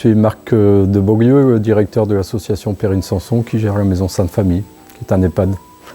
suis Marc de Beaulieu, le directeur de l'association Perrine Sanson qui gère la maison Sainte Famille, qui est un EHPAD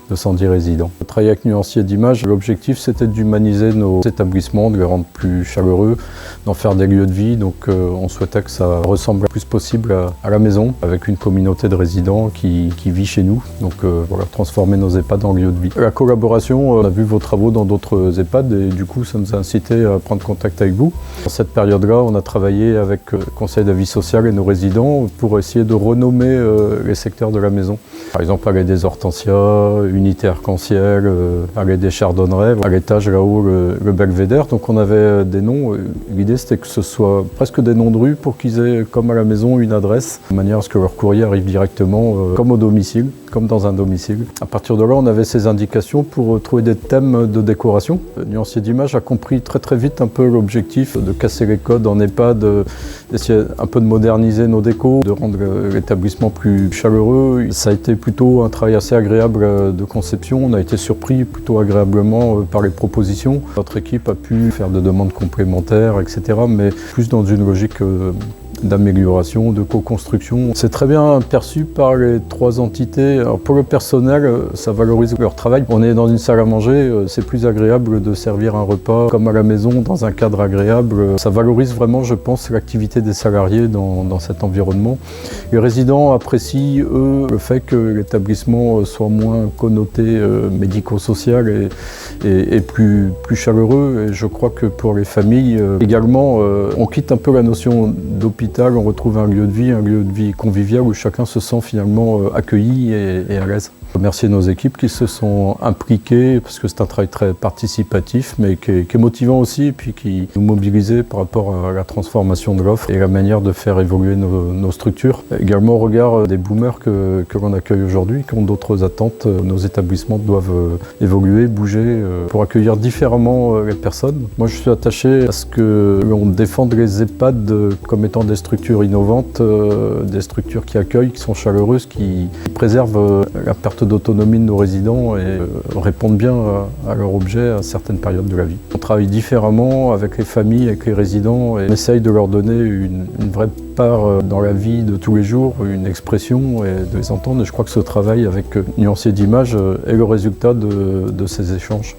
de 110 résidents. Travailler avec Nuancier d'Images, l'objectif c'était d'humaniser nos établissements, de les rendre plus chaleureux, d'en faire des lieux de vie. Donc on souhaitait que ça ressemble le plus possible à la maison, avec une communauté de résidents qui vit chez nous. Donc voilà, transformer nos EHPAD en lieux de vie. La collaboration, on a vu vos travaux dans d'autres EHPAD et du coup ça nous a incité à prendre contact avec vous. Dans cette période-là, on a travaillé avec le Conseil d'avis social et nos résidents pour essayer de renommer les secteurs de la maison. Par exemple, aller des hortensias, unité arc-en-ciel, allée des chardonnerets, à l'étage là-haut le belvédère. Donc on avait des noms. L'idée c'était que ce soit presque des noms de rue pour qu'ils aient comme à la maison une adresse, de manière à ce que leur courrier arrive directement comme au domicile, comme dans un domicile. À partir de là, on avait ces indications pour trouver des thèmes de décoration. Nuancier d'Images a compris très vite un peu l'objectif de casser les codes en EHPAD, d'essayer un peu de moderniser nos décos, de rendre l'établissement plus chaleureux. Ça a été plutôt un travail assez agréable de conception. On a été surpris plutôt agréablement par les propositions. Notre équipe a pu faire des demandes complémentaires, etc. mais plus dans une logique d'amélioration, de co-construction. C'est très bien perçu par les trois entités. Alors pour le personnel, ça valorise leur travail. On est dans une salle à manger, c'est plus agréable de servir un repas comme à la maison, dans un cadre agréable. Ça valorise vraiment, je pense, l'activité des salariés dans cet environnement. Les résidents apprécient, eux, le fait que l'établissement soit moins connoté médico-social et plus chaleureux. Et je crois que pour les familles, également, on quitte un peu la notion d'hôpital. On retrouve un lieu de vie convivial où chacun se sent finalement accueilli et à l'aise. Remercier nos équipes qui se sont impliquées parce que c'est un travail très participatif mais qui est motivant aussi et puis qui nous mobilisait par rapport à la transformation de l'offre et la manière de faire évoluer nos structures. Également au regard des boomers que l'on accueille aujourd'hui, qui ont d'autres attentes. Nos établissements doivent évoluer, bouger pour accueillir différemment les personnes. Moi je suis attaché à ce que l'on défende les EHPAD comme étant des structures innovantes, des structures qui accueillent, qui sont chaleureuses, qui préservent la perte d'autonomie de nos résidents et répondent bien à leur objet à certaines périodes de la vie. On travaille différemment avec les familles, avec les résidents et on essaye de leur donner une vraie part dans la vie de tous les jours, une expression et de les entendre. Et je crois que ce travail avec Nuancier d'Images est le résultat de ces échanges.